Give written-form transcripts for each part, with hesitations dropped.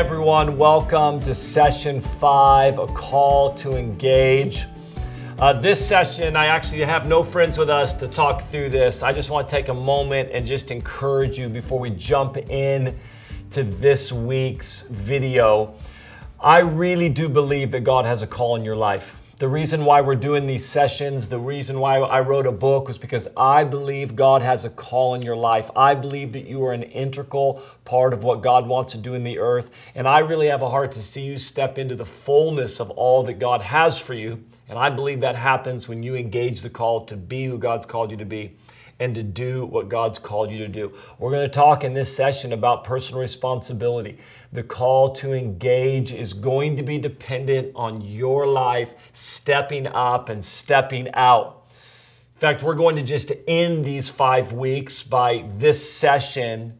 everyone. Welcome to session 5, a call to engage. This session, I actually have no friends with us to talk through this. I just want to take a moment and just encourage you before we jump in to this week's video. I really do believe that God has a call in your life. The reason why we're doing these sessions, the reason why I wrote a book was because I believe God has a call in your life. I believe that you are an integral part of what God wants to do in the earth. And I really have a heart to see you step into the fullness of all that God has for you. And I believe that happens when you engage the call to be who God's called you to be and to do what God's called you to do. We're going to talk in this session about personal responsibility. The call to engage is going to be dependent on your life stepping up and stepping out. In fact, we're going to just end these 5 weeks by this session.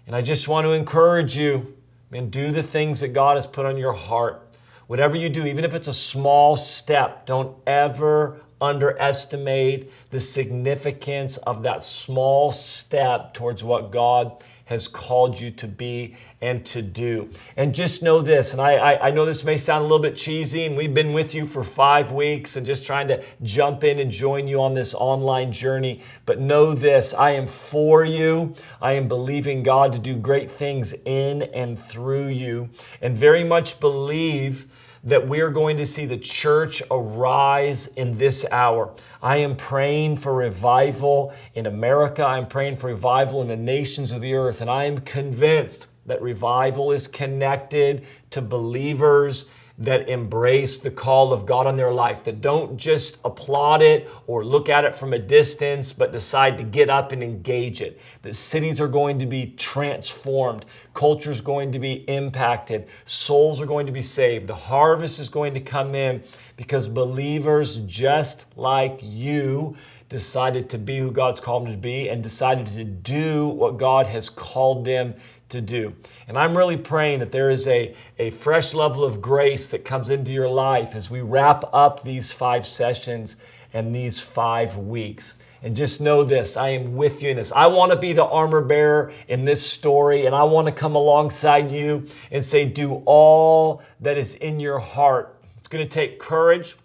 And I just want to encourage you, man, do the things that God has put on your heart. Whatever you do, even if it's a small step, don't ever underestimate the significance of that small step towards what God has called you to be and to do. And just know this, and I know this may sound a little bit cheesy, and we've been with you for 5 weeks and just trying to jump in and join you on this online journey. But know this, I am for you. I am believing God to do great things in and through you, and very much believe that we are going to see the church arise in this hour. I am praying for revival in America. I'm praying for revival in the nations of the earth. And I am convinced that revival is connected to believers that embrace the call of God on their life, that don't just applaud it or look at it from a distance, but decide to get up and engage it. That cities are going to be transformed. Culture is going to be impacted. Souls are going to be saved. The harvest is going to come in because believers just like you decided to be who God's called them to be and decided to do what God has called them to do. And I'm really praying that there is a fresh level of grace that comes into your life as we wrap up these 5 sessions and these 5 weeks. And just know this, I am with you in this. I want to be the armor bearer in this story, and I want to come alongside you and say, do all that is in your heart. It's going to take courage.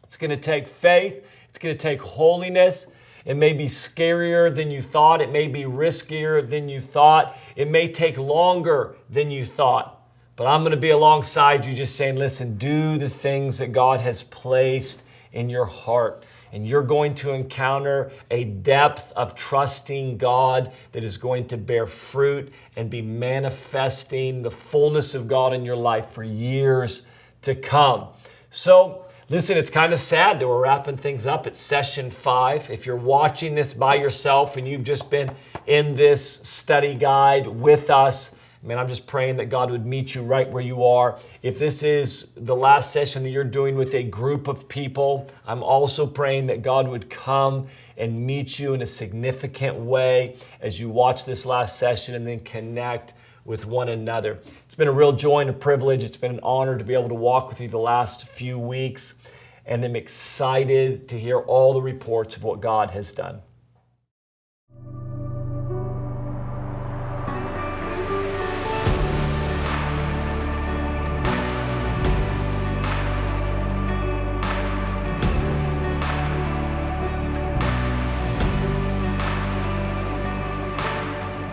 It's going to take faith. It's going to take holiness. It may be scarier than you thought. It may be riskier than you thought. It may take longer than you thought. But I'm going to be alongside you just saying, listen, do the things that God has placed in your heart. And you're going to encounter a depth of trusting God that is going to bear fruit and be manifesting the fullness of God in your life for years to come. So, listen, it's kind of sad that we're wrapping things up at session 5. If you're watching this by yourself and you've just been in this study guide with us, man, I'm just praying that God would meet you right where you are. If this is the last session that you're doing with a group of people, I'm also praying that God would come and meet you in a significant way as you watch this last session and then connect with one another. It's been a real joy and a privilege. It's been an honor to be able to walk with you the last few weeks, and I'm excited to hear all the reports of what God has done.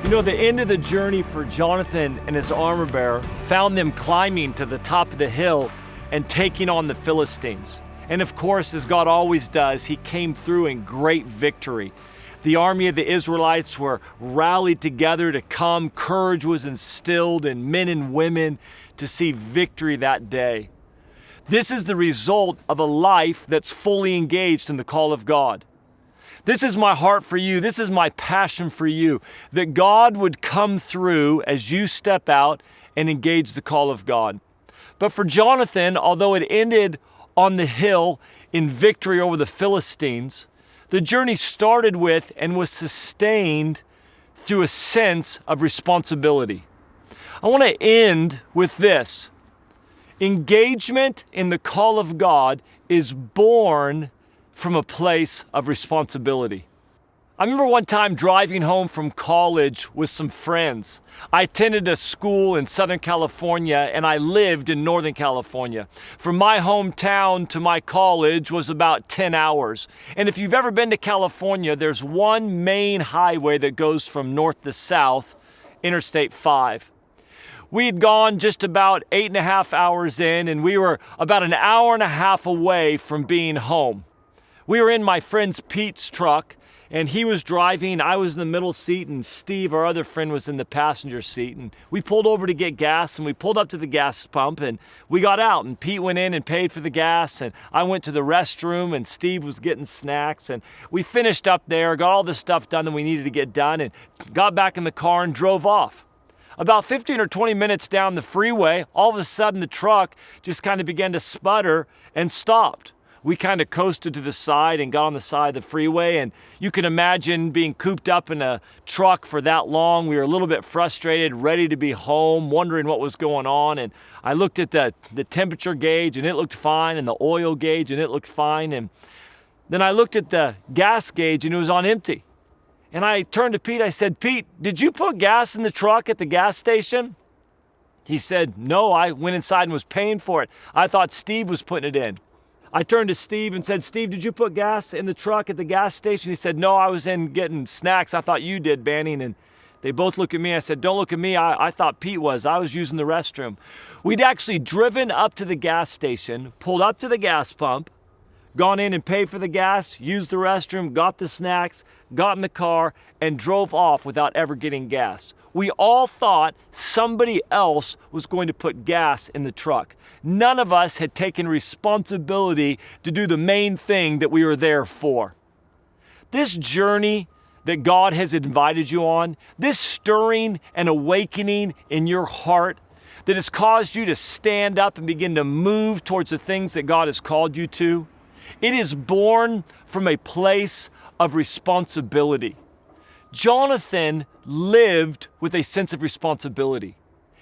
You know, the end of the journey for Jonathan and his armor bearer found them climbing to the top of the hill and taking on the Philistines. And of course, as God always does, he came through in great victory. The army of the Israelites were rallied together to come. Courage was instilled in men and women to see victory that day. This is the result of a life that's fully engaged in the call of God. This is my heart for you. This is my passion for you, that God would come through as you step out and engage the call of God. But for Jonathan, although it ended on the hill in victory over the Philistines, the journey started with and was sustained through a sense of responsibility. I want to end with this. Engagement in the call of God is born from a place of responsibility. I remember one time driving home from college with some friends. I attended a school in Southern California and I lived in Northern California. From my hometown to my college was about 10 hours. And if you've ever been to California, there's one main highway that goes from north to south, Interstate 5. We had gone just about 8.5 hours in and we were about an hour and a half away from being home. We were in my friend's Pete's truck, and he was driving, I was in the middle seat, and Steve, our other friend, was in the passenger seat. And we pulled over to get gas, and we pulled up to the gas pump, and we got out, and Pete went in and paid for the gas, and I went to the restroom, and Steve was getting snacks, and we finished up there, got all the stuff done that we needed to get done, and got back in the car and drove off. About 15 or 20 minutes down the freeway, all of a sudden the truck just kind of began to sputter and stopped. We kind of coasted to the side and got on the side of the freeway, and you can imagine being cooped up in a truck for that long. We were a little bit frustrated, ready to be home, wondering what was going on. And I looked at the temperature gauge and it looked fine, and the oil gauge and it looked fine. And then I looked at the gas gauge and it was on empty. And I turned to Pete, I said, "Pete, did you put gas in the truck at the gas station?" He said, "No, I went inside and was paying for it. I thought Steve was putting it in." I turned to Steve and said, "Steve, did you put gas in the truck at the gas station?" He said, "No, I was in getting snacks. I thought you did, Banning." And they both looked at me. I said, "Don't look at me. I thought Pete was. I was using the restroom." We'd actually driven up to the gas station, pulled up to the gas pump, gone in and paid for the gas, used the restroom, got the snacks, got in the car, and drove off without ever getting gas. We all thought somebody else was going to put gas in the truck. None of us had taken responsibility to do the main thing that we were there for. This journey that God has invited you on, this stirring and awakening in your heart that has caused you to stand up and begin to move towards the things that God has called you to, it is born from a place of responsibility. Jonathan lived with a sense of responsibility.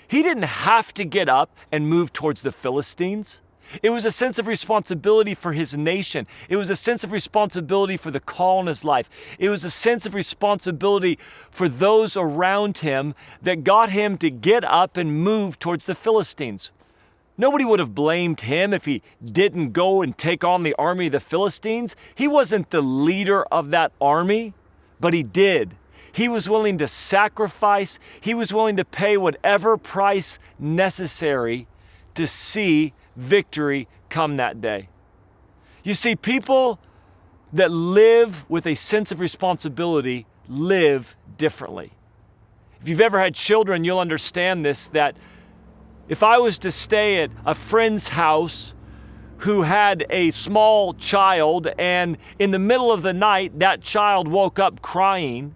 He didn't have to get up and move towards the Philistines. It was a sense of responsibility for his nation. It was a sense of responsibility for the call in his life. It was a sense of responsibility for those around him that got him to get up and move towards the Philistines. Nobody would have blamed him if he didn't go and take on the army of the Philistines. He wasn't the leader of that army, but he did. He was willing to sacrifice. He was willing to pay whatever price necessary to see victory come that day. You see, people that live with a sense of responsibility live differently. If you've ever had children, you'll understand this, that if I was to stay at a friend's house who had a small child and in the middle of the night that child woke up crying,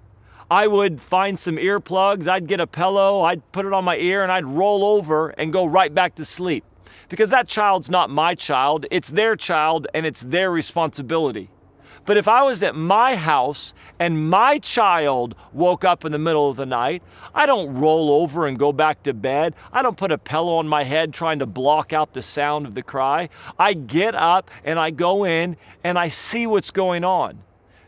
I would find some earplugs, I'd get a pillow, I'd put it on my ear and I'd roll over and go right back to sleep. Because that child's not my child, it's their child and it's their responsibility. But if I was at my house and my child woke up in the middle of the night, I don't roll over and go back to bed. I don't put a pillow on my head trying to block out the sound of the cry. I get up and I go in and I see what's going on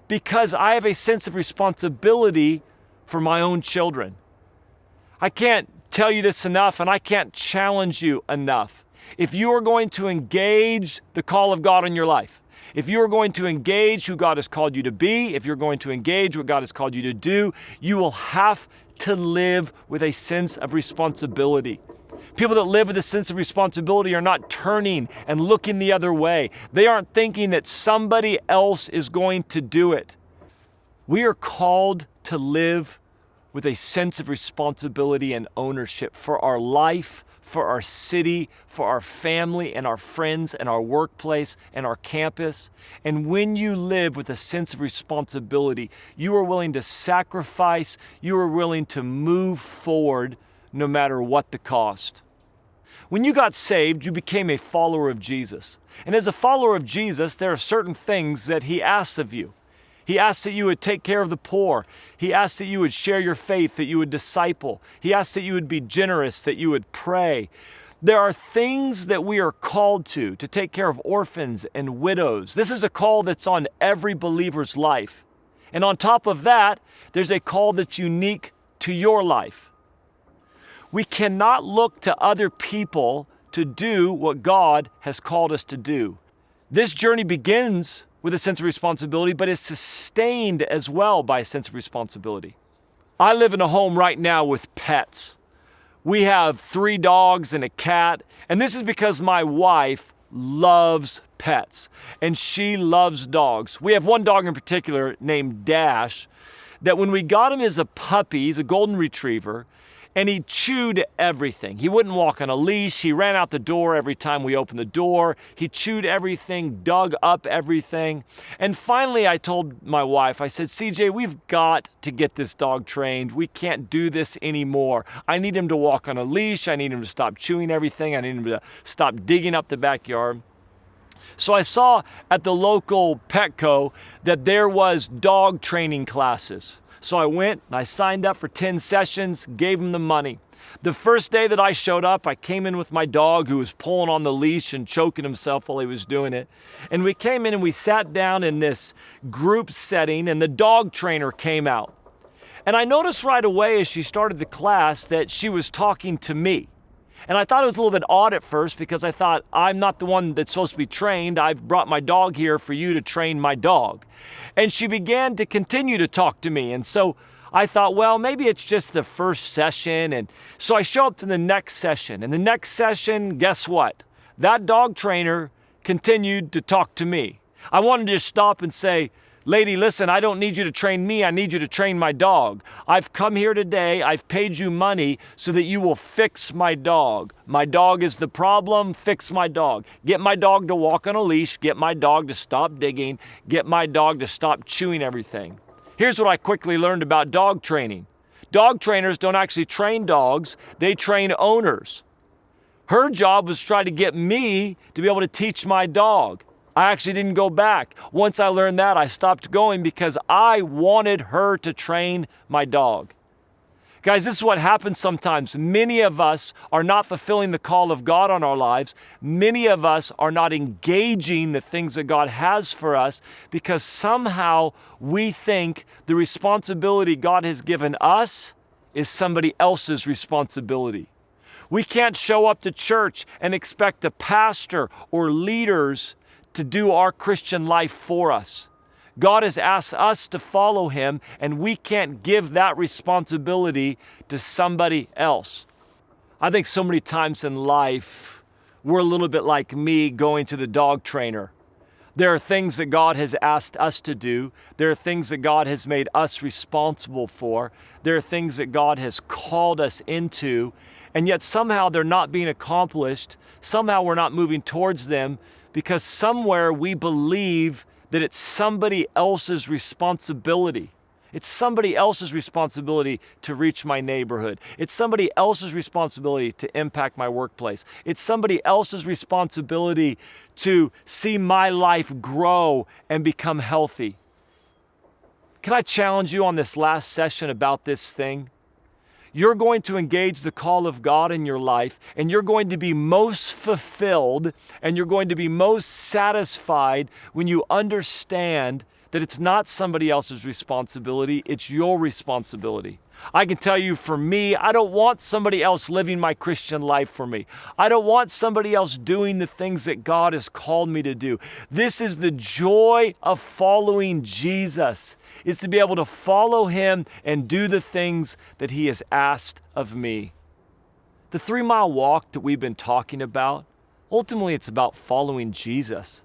because I have a sense of responsibility for my own children. I can't tell you this enough and I can't challenge you enough. If you are going to engage the call of God in your life, if you are going to engage who God has called you to be, if you're going to engage what God has called you to do, you will have to live with a sense of responsibility. People that live with a sense of responsibility are not turning and looking the other way. They aren't thinking that somebody else is going to do it. We are called to live with a sense of responsibility and ownership for our life, for our city, for our family and our friends and our workplace and our campus. And when you live with a sense of responsibility, you are willing to sacrifice, you are willing to move forward no matter what the cost. When you got saved, you became a follower of Jesus. And as a follower of Jesus, there are certain things that He asks of you. He asks that you would take care of the poor. He asks that you would share your faith, that you would disciple. He asks that you would be generous, that you would pray. There are things that we are called to take care of orphans and widows. This is a call that's on every believer's life. And on top of that, there's a call that's unique to your life. We cannot look to other people to do what God has called us to do. This journey begins with a sense of responsibility, but is sustained as well by a sense of responsibility. I live in a home right now with pets. We have 3 dogs and a cat, and this is because my wife loves pets, and she loves dogs. We have one dog in particular named Dash, that when we got him as a puppy, he's a golden retriever, and he chewed everything. He wouldn't walk on a leash. He ran out the door every time we opened the door. He chewed everything, dug up everything. And finally, I told my wife, I said, CJ, we've got to get this dog trained. We can't do this anymore. I need him to walk on a leash. I need him to stop chewing everything. I need him to stop digging up the backyard. So I saw at the local Petco that there was dog training classes. So I went and I signed up for 10 sessions, gave him the money. The first day that I showed up, I came in with my dog who was pulling on the leash and choking himself while he was doing it. And we came in and we sat down in this group setting, and the dog trainer came out. And I noticed right away as she started the class that she was talking to me. And I thought it was a little bit odd at first because I thought, I'm not the one that's supposed to be trained. I've brought my dog here for you to train my dog. And she began to continue to talk to me. And so I thought, well, maybe it's just the first session. And so I show up to the next session. And the next session, guess what? That dog trainer continued to talk to me. I wanted to just stop and say, lady, listen, I don't need you to train me. I need you to train my dog. I've come here today. I've paid you money so that you will fix my dog. My dog is the problem. Fix my dog. Get my dog to walk on a leash. Get my dog to stop digging. Get my dog to stop chewing everything. Here's what I quickly learned about dog training. Dog trainers don't actually train dogs. They train owners. Her job was to try to get me to be able to teach my dog. I actually didn't go back. Once I learned that, I stopped going because I wanted her to train my dog. Guys, this is what happens sometimes. Many of us are not fulfilling the call of God on our lives. Many of us are not engaging the things that God has for us because somehow we think the responsibility God has given us is somebody else's responsibility. We can't show up to church and expect a pastor or leaders to do our Christian life for us. God has asked us to follow Him, and we can't give that responsibility to somebody else. I think so many times in life, we're a little bit like me going to the dog trainer. There are things that God has asked us to do. There are things that God has made us responsible for. There are things that God has called us into, and yet somehow they're not being accomplished. Somehow we're not moving towards them because somewhere we believe that it's somebody else's responsibility. It's somebody else's responsibility to reach my neighborhood. It's somebody else's responsibility to impact my workplace. It's somebody else's responsibility to see my life grow and become healthy. Can I challenge you on this last session about this thing? You're going to engage the call of God in your life, and you're going to be most fulfilled and you're going to be most satisfied when you understand that it's not somebody else's responsibility, it's your responsibility. I can tell you for me, I don't want somebody else living my Christian life for me. I don't want somebody else doing the things that God has called me to do. This is the joy of following Jesus, is to be able to follow Him and do the things that He has asked of me. The 3-mile walk that we've been talking about, ultimately it's about following Jesus.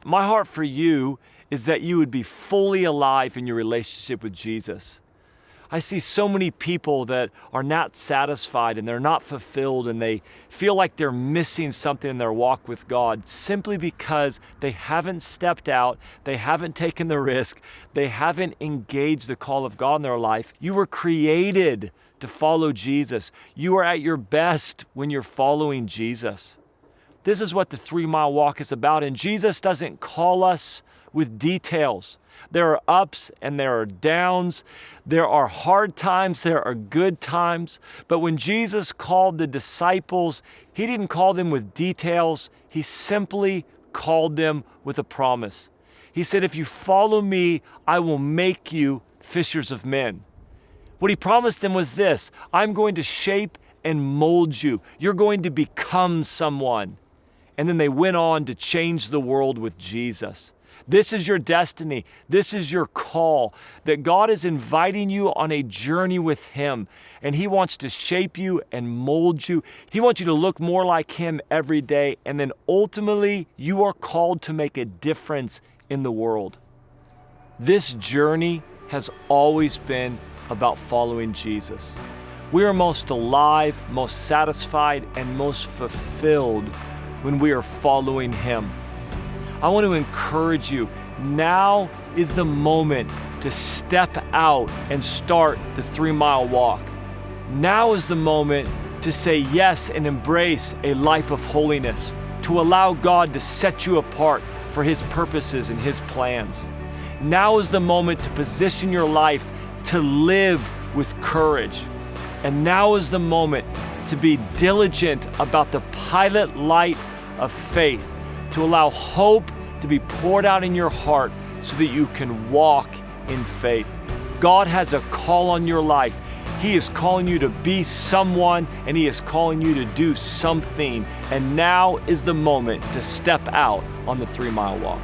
My heart for you is that you would be fully alive in your relationship with Jesus. I see so many people that are not satisfied and they're not fulfilled and they feel like they're missing something in their walk with God simply because they haven't stepped out, they haven't taken the risk, they haven't engaged the call of God in their life. You were created to follow Jesus. You are at your best when you're following Jesus. This is what the 3-mile walk is about, and Jesus doesn't call us with details. There are ups and there are downs. There are hard times, there are good times. But when Jesus called the disciples, He didn't call them with details. He simply called them with a promise. He said, if you follow me, I will make you fishers of men. What he promised them was this: I'm going to shape and mold you. You're going to become someone. And then they went on to change the world with Jesus. This is your destiny. This is your call, that God is inviting you on a journey with him. And he wants to shape you and mold you. He wants you to look more like him every day. And then ultimately, you are called to make a difference in the world. This journey has always been about following Jesus. We are most alive, most satisfied, and most fulfilled when we are following him. I want to encourage you, now is the moment to step out and start the 3-mile walk. Now is the moment to say yes and embrace a life of holiness, to allow God to set you apart for his purposes and his plans. Now is the moment to position your life to live with courage. And now is the moment to be diligent about the pilot light of faith, to allow hope to be poured out in your heart so that you can walk in faith. God has a call on your life. He is calling you to be someone, and he is calling you to do something. And now is the moment to step out on the 3-mile walk.